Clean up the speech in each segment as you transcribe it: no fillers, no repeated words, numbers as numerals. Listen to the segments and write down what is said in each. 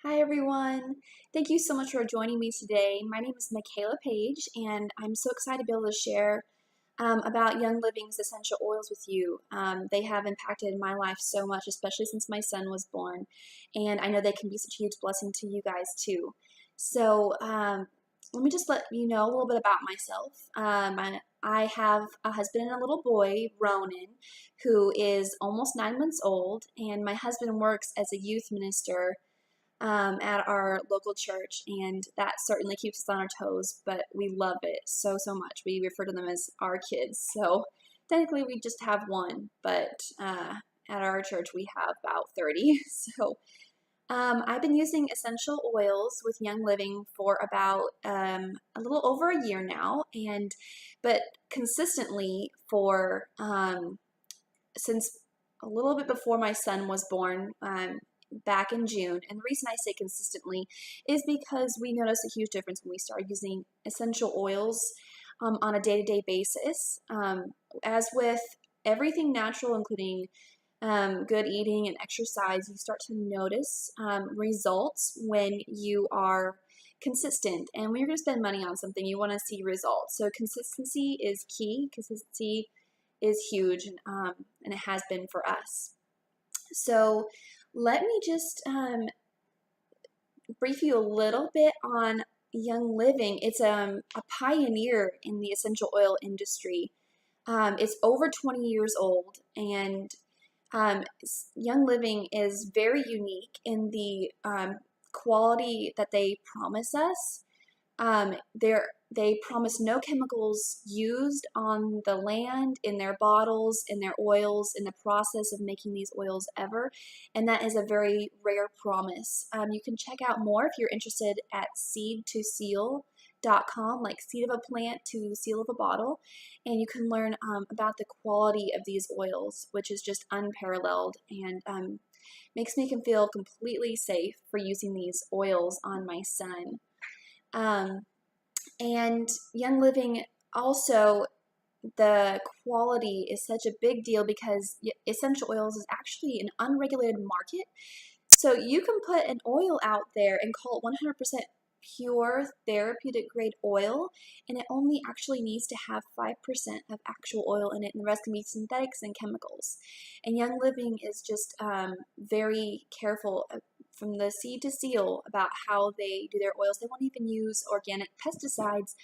Hi, everyone. Thank you so much for joining me today. My name is Michaela Page, and I'm so excited to be able to share about Young Living's essential oils with you. They have impacted my life so much, especially since my son was born, and I know they can be such a huge blessing to you guys too. So, let me just let you know a little bit about myself. I have a husband and a little boy, Ronan, who is almost 9 months old, and my husband works as a youth minister at our local church, and that certainly keeps us on our toes, but we love it so much. We refer to them as our kids. So technically, we just have one, but at our church, we have about 30. So I've been using essential oils with Young Living for about a little over a year now, but consistently for since a little bit before my son was born, back in June. And the reason I say consistently is because we notice a huge difference when we start using essential oils on a day-to-day basis. As with everything natural, including good eating and exercise, you start to notice results when you are consistent. And when you're going to spend money on something, you want to see results. So consistency is key. Consistency is huge, and it has been for us. So let me just brief you a little bit on Young Living. It's a pioneer in the essential oil industry. It's over 20 years old, and Young Living is very unique in the quality that they promise us. They promise no chemicals used on the land, in their bottles, in their oils, in the process of making these oils ever. And that is a very rare promise. You can check out more if you're interested at seed2seal.com, like seed of a plant to seal of a bottle. And you can learn about the quality of these oils, which is just unparalleled and makes me feel completely safe for using these oils on my son. And Young Living also, the quality is such a big deal because essential oils is actually an unregulated market. So you can put an oil out there and call it 100% pure therapeutic grade oil, and it only actually needs to have 5% of actual oil in it, and the rest can be synthetics and chemicals. And Young Living is just very careful from the seed to seal about how they do their oils. They won't even use organic pesticides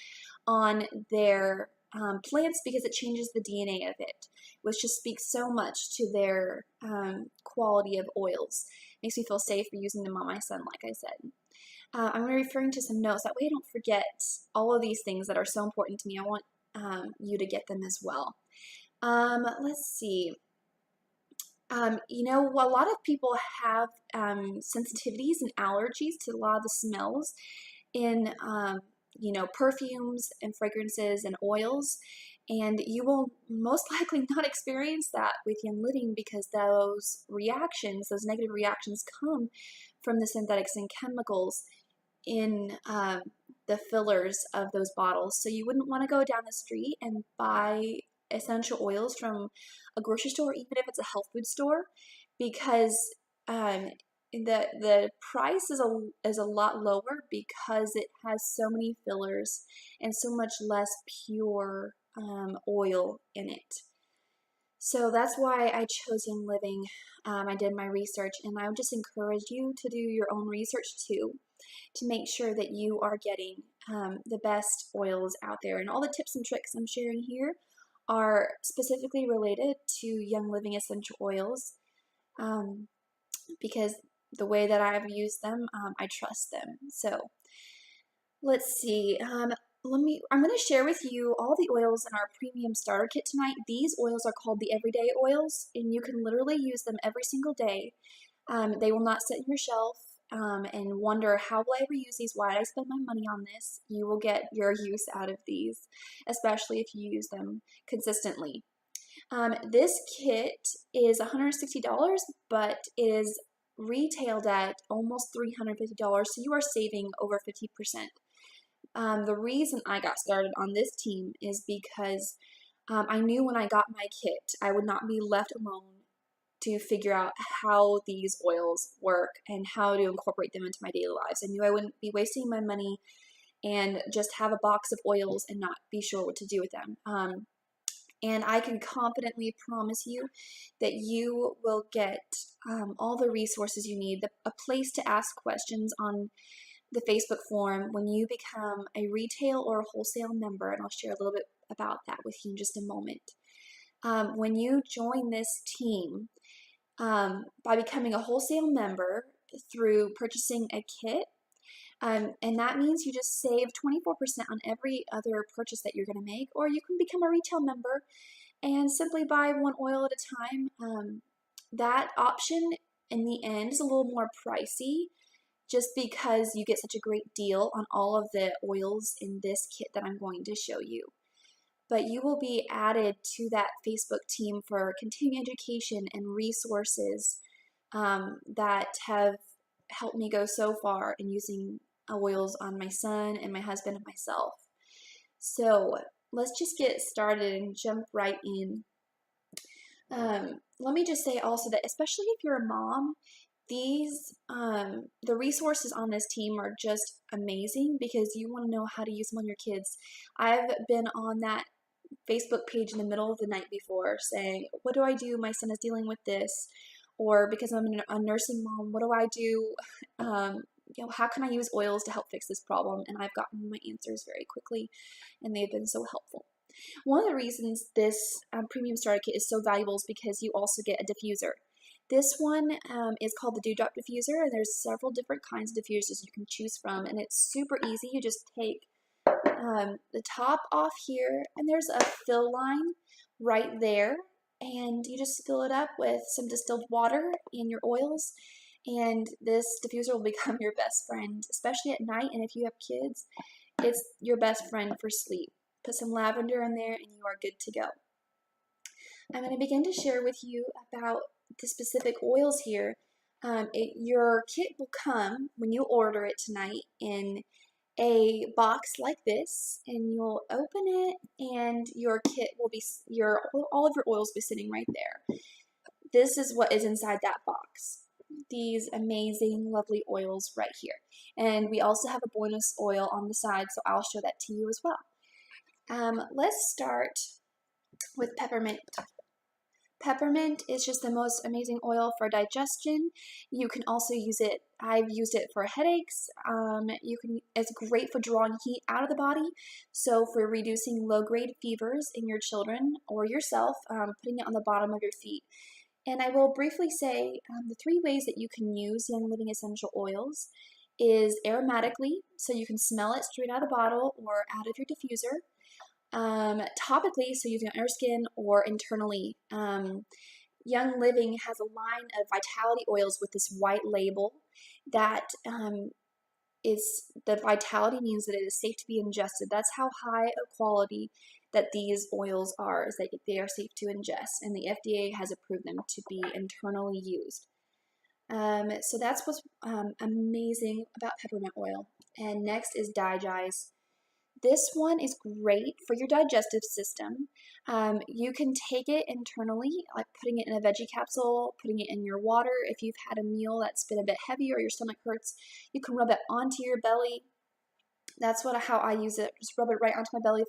on their plants because it changes the DNA of it, which just speaks so much to their quality of oils. Makes me feel safe for using them on my son, like I said. I'm going to be referring to some notes. That way I don't forget all of these things that are so important to me. I want you to get them as well. Let's see. A lot of people have sensitivities and allergies to a lot of the smells in, perfumes and fragrances and oils. And you will most likely not experience that with Young Living because those negative reactions, come from the synthetics and chemicals in the fillers of those bottles. So you wouldn't want to go down the street and buy essential oils from a grocery store, even if it's a health food store, because the price is a lot lower because it has so many fillers and so much less pure oil in it. So that's why I chose Young Living. I did my research, and I would just encourage you to do your own research too, to make sure that you are getting the best oils out there. And all the tips and tricks I'm sharing here are specifically related to Young Living essential oils, because the way that I've used them, I trust them. So let's see. I'm going to share with you all the oils in our premium starter kit tonight. These oils are called the everyday oils, and you can literally use them every single day. They will not sit in your shelf and wonder, how will I ever use these? Why did I spend my money on this? You will get your use out of these, especially if you use them consistently. This kit is $160, but is retailed at almost $350, so you are saving over 50%. The reason I got started on this team is because I knew when I got my kit, I would not be left alone to figure out how these oils work and how to incorporate them into my daily lives. I knew I wouldn't be wasting my money and just have a box of oils and not be sure what to do with them. And I can confidently promise you that you will get all the resources you need, a place to ask questions on the Facebook forum when you become a retail or a wholesale member, and I'll share a little bit about that with you in just a moment. When you join this team, by becoming a wholesale member through purchasing a kit, and that means you just save 24% on every other purchase that you're going to make, or you can become a retail member and simply buy one oil at a time. That option in the end is a little more pricey just because you get such a great deal on all of the oils in this kit that I'm going to show you. But you will be added to that Facebook team for continuing education and resources that have helped me go so far in using oils on my son and my husband and myself. So let's just get started and jump right in. Let me just say also that especially if you're a mom, the resources on this team are just amazing because you want to know how to use them on your kids. I've been on that Facebook page in the middle of the night before saying, what do I do? My son is dealing with this. Or because I'm a nursing mom, what do I do? How can I use oils to help fix this problem? And I've gotten my answers very quickly, and they've been so helpful. One of the reasons this premium starter kit is so valuable is because you also get a diffuser. This one is called the Dewdrop Diffuser, and there's several different kinds of diffusers you can choose from, and it's super easy. You just take the top off here, and there's a fill line right there, and you just fill it up with some distilled water and your oils, and this diffuser will become your best friend, especially at night. And if you have kids, it's your best friend for sleep. Put some lavender in there and you are good to go. I'm going to begin to share with you about the specific oils here. Your kit will come when you order it tonight in a box like this, and you'll open it and your kit will be, all of your oils will be sitting right there. This is what is inside that box. These amazing, lovely oils right here. And we also have a bonus oil on the side, so I'll show that to you as well. Let's start with peppermint. Peppermint is just the most amazing oil for digestion. You can also use it, I've used it for headaches. It's great for drawing heat out of the body. So for reducing low-grade fevers in your children or yourself, putting it on the bottom of your feet. And I will briefly say the 3 ways that you can use Young Living essential oils is aromatically, so you can smell it straight out of the bottle or out of your diffuser. Topically, so using on your skin, or internally. Young Living has a line of vitality oils with this white label that is, the vitality means that it is safe to be ingested. That's how high a quality that these oils are, is that they are safe to ingest, and the FDA has approved them to be internally used. So that's what's amazing about peppermint oil. And next is Digize. This one is great for your digestive system. You can take it internally, like putting it in a veggie capsule, putting it in your water. If you've had a meal that's been a bit heavy or your stomach hurts, you can rub it onto your belly. That's how I use it. Just rub it right onto my belly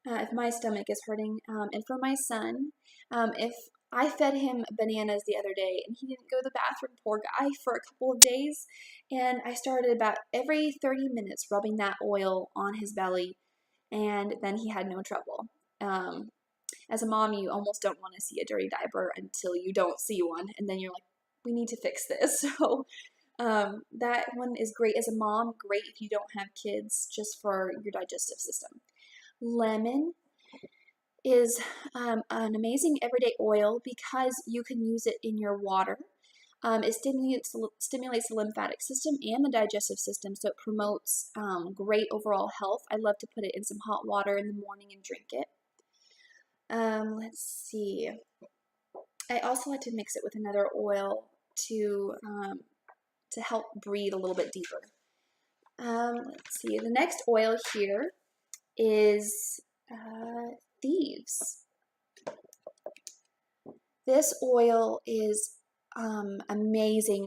if my stomach is hurting. And for my son, if I fed him bananas the other day and he didn't go to the bathroom, poor guy, for a couple of days. And I started about every 30 minutes rubbing that oil on his belly, and then he had no trouble. As a mom, you almost don't want to see a dirty diaper until you don't see one, and then you're like, we need to fix this. So that one is great as a mom, great if you don't have kids, just for your digestive system. Lemon is an amazing everyday oil because you can use it in your water. It stimulates the lymphatic system and the digestive system, so it promotes great overall health. I love to put it in some hot water in the morning and drink it. Let's see. I also like to mix it with another oil to help breathe a little bit deeper. Let's see. The next oil here is Thieves. This oil is amazing.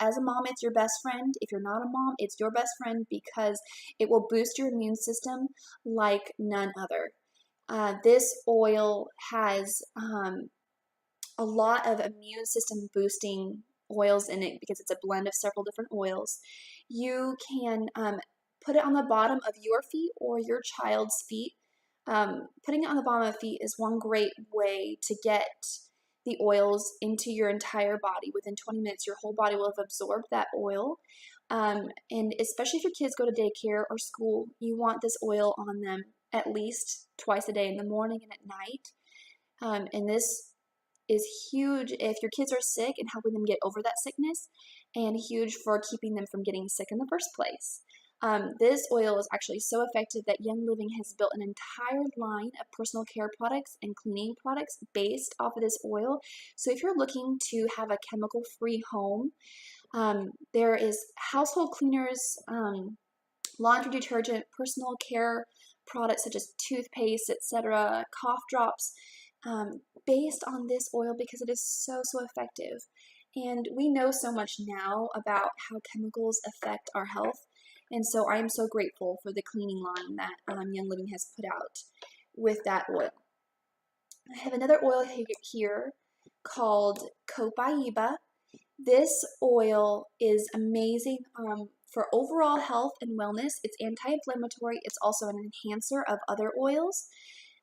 As a mom, it's your best friend. If you're not a mom, it's your best friend because it will boost your immune system like none other. This oil has a lot of immune system boosting oils in it because it's a blend of several different oils. You can put it on the bottom of your feet or your child's feet. Putting it on the bottom of feet is one great way to get the oils into your entire body. Within 20 minutes, your whole body will have absorbed that oil. And especially if your kids go to daycare or school, you want this oil on them at least twice a day, in the morning and at night. And this is huge if your kids are sick and helping them get over that sickness, and huge for keeping them from getting sick in the first place. This oil is actually so effective that Young Living has built an entire line of personal care products and cleaning products based off of this oil. So if you're looking to have a chemical-free home, there is household cleaners, laundry detergent, personal care products such as toothpaste, etc., cough drops, based on this oil because it is so effective. And we know so much now about how chemicals affect our health, and so I am so grateful for the cleaning line that Young Living has put out with that oil. I have another oil here called Copaiba. This oil is amazing for overall health and wellness. It's anti-inflammatory. It's also an enhancer of other oils.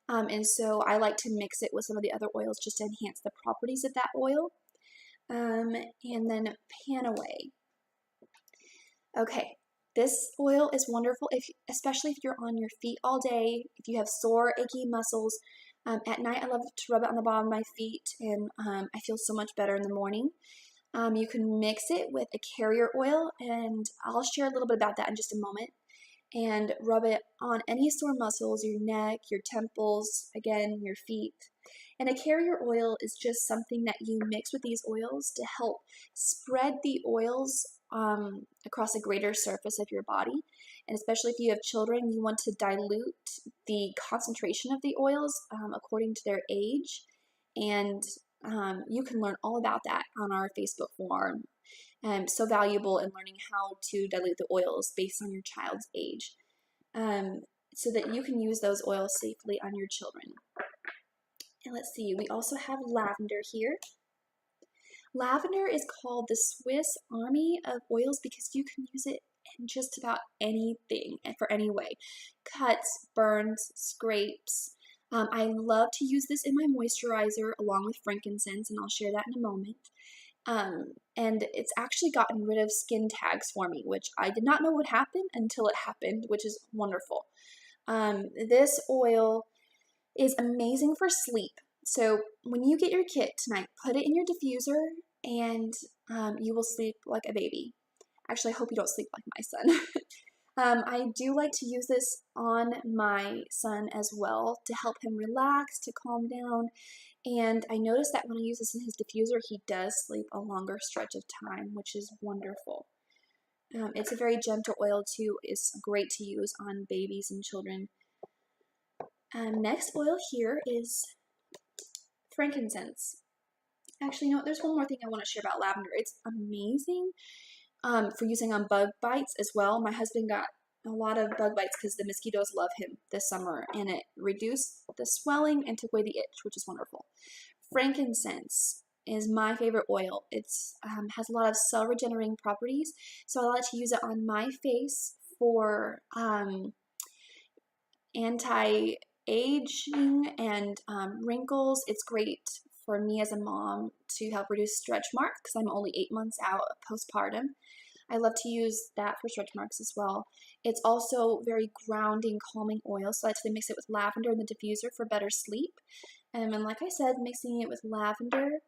And so I like to mix it with some of the other oils just to enhance the properties of that oil. And then Panaway. Okay, this oil is wonderful, especially if you're on your feet all day, if you have sore, achy muscles. At night, I love to rub it on the bottom of my feet, and I feel so much better in the morning. You can mix it with a carrier oil, and I'll share a little bit about that in just a moment, and rub it on any sore muscles, your neck, your temples, again, your feet. And a carrier oil is just something that you mix with these oils to help spread the oils across a greater surface of your body. And especially if you have children, you want to dilute the concentration of the oils according to their age. And you can learn all about that on our Facebook forum. So valuable in learning how to dilute the oils based on your child's age, so that you can use those oils safely on your children. And let's see, we also have lavender here. Lavender is called the Swiss Army of oils because you can use it in just about anything and for any way. Cuts, burns, scrapes. I love to use this in my moisturizer along with frankincense, and I'll share that in a moment. And it's actually gotten rid of skin tags for me, which I did not know would happen until it happened, which is wonderful. This oil is amazing for sleep. So when you get your kit tonight, put it in your diffuser and you will sleep like a baby. Actually, I hope you don't sleep like my son. I do like to use this on my son as well to help him relax, to calm down. And I noticed that when I use this in his diffuser, he does sleep a longer stretch of time, which is wonderful. It's a very gentle oil too. It's great to use on babies and children. Next oil here is frankincense. Actually, you know what? There's one more thing I want to share about lavender. It's amazing for using on bug bites as well. My husband got a lot of bug bites because the mosquitoes love him this summer, and it reduced the swelling and took away the itch, which is wonderful. Frankincense is my favorite oil. It has a lot of cell regenerating properties, so I like to use it on my face for anti-aging and wrinkles. It's great for me as a mom to help reduce stretch marks because I'm only 8 months out postpartum. I love to use that for stretch marks as well. It's also very grounding, calming oil, so I like to mix it with lavender in the diffuser for better sleep. And like I said, mixing it with lavender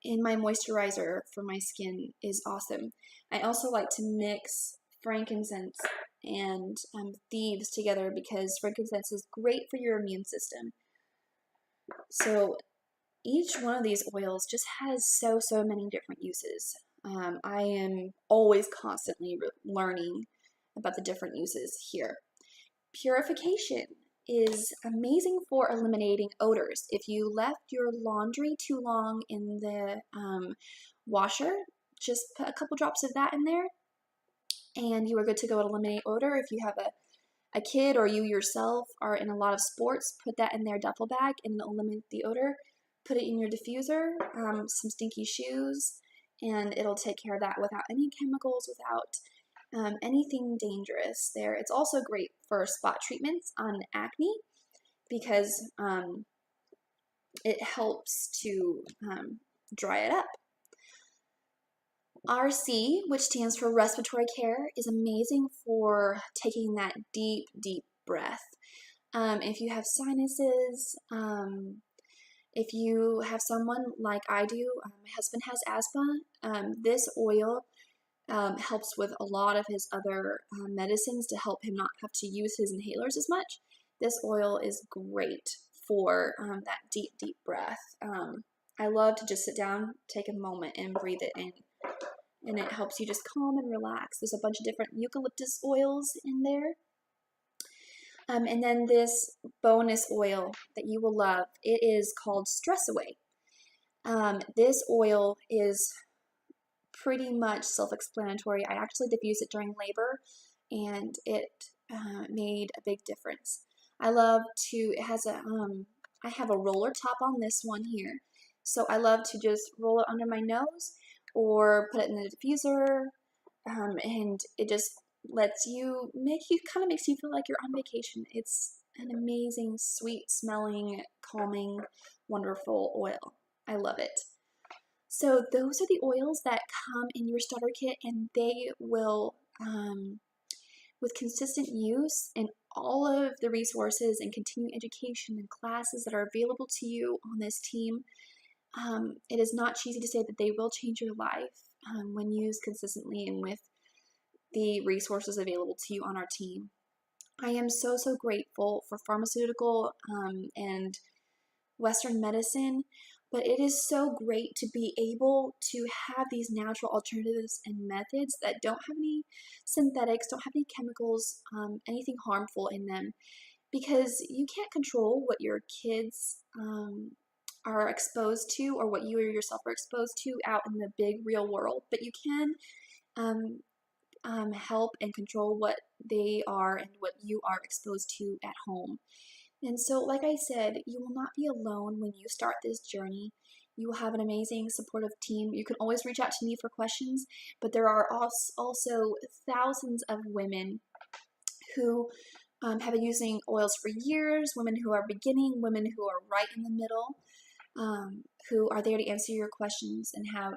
in my moisturizer for my skin is awesome. I also like to mix frankincense and thieves together because frankincense is great for your immune system. So each one of these oils just has so many different uses. I am always constantly learning about the different uses here. Purification. is amazing for eliminating odors. If you left your laundry too long in the washer, just put a couple drops of that in there and you are good to go to eliminate odor. If you have a kid or you yourself are in a lot of sports, put that in their duffel bag and eliminate the odor. Put it in your diffuser, some stinky shoes, and it'll take care of that without any chemicals, without anything dangerous there. It's also great for spot treatments on acne because it helps to dry it up. RC, which stands for respiratory care, is amazing for taking that deep, deep breath. If you have sinuses, if you have someone like I do, my husband has asthma, this oil helps with a lot of his other medicines to help him not have to use his inhalers as much. This oil is great for that deep, deep breath. I love to just sit down, take a moment, and breathe it in. And it helps you just calm and relax. There's a bunch of different eucalyptus oils in there. And then this bonus oil that you will love, it is called Stress Away. This oil is pretty much self-explanatory. I actually diffused it during labor and it made a big difference. I love to, it has a, I have a roller top on this one here. So I love to just roll it under my nose or put it in the diffuser, and it just lets you, kind of makes you feel like you're on vacation. It's an amazing, sweet smelling, calming, wonderful oil. I love it. So those are the oils that come in your starter kit, and they will, with consistent use and all of the resources and continuing education and classes that are available to you on this team, it is not cheesy to say that they will change your life when used consistently and with the resources available to you on our team. I am so, so grateful for pharmaceutical and Western medicine, but it is so great to be able to have these natural alternatives and methods that don't have any synthetics, don't have any chemicals, anything harmful in them, because you can't control what your kids are exposed to or what you or yourself are exposed to out in the big real world, but you can help and control what they are and what you are exposed to at home. And so, like I said, you will not be alone when you start this journey. You will have an amazing supportive team. You can always reach out to me for questions, but there are also thousands of women who have been using oils for years, women who are beginning, women who are right in the middle, who are there to answer your questions and have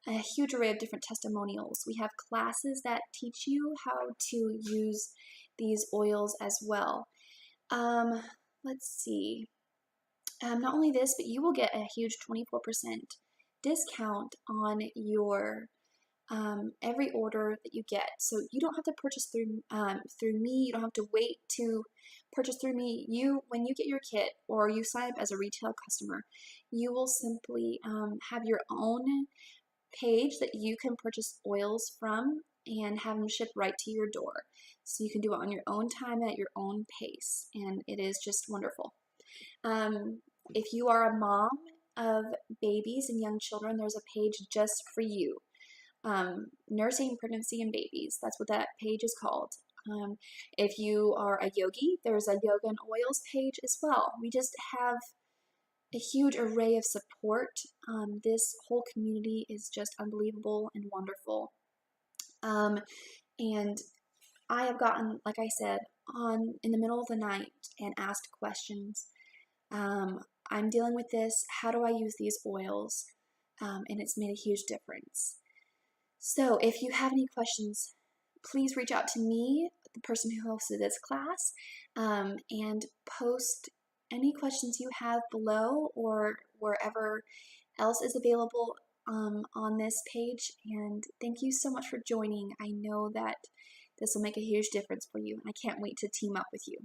a huge array of different testimonials. We have classes that teach you how to use these oils as well. Let's see. Not only this, but you will get a huge 24% discount on your every order that you get. So you don't have to purchase through me. You don't have to wait to purchase through me. When you get your kit or you sign up as a retail customer, you will simply have your own page that you can purchase oils from and have them shipped right to your door. So you can do it on your own time and at your own pace, and it is just wonderful. If you are a mom of babies and young children, there's a page just for you. Nursing, pregnancy, and babies. That's what that page is called. If you are a yogi, there's a yoga and oils page as well. We just have a huge array of support. This whole community is just unbelievable and wonderful. And I have gotten, like I said, on in the middle of the night and asked questions. I'm dealing with this. How do I use these oils? And it's made a huge difference. So if you have any questions, please reach out to me, the person who hosted this class, and post any questions you have below or wherever else is available on this page. And thank you so much for joining. I know that this will make a huge difference for you, and I can't wait to team up with you.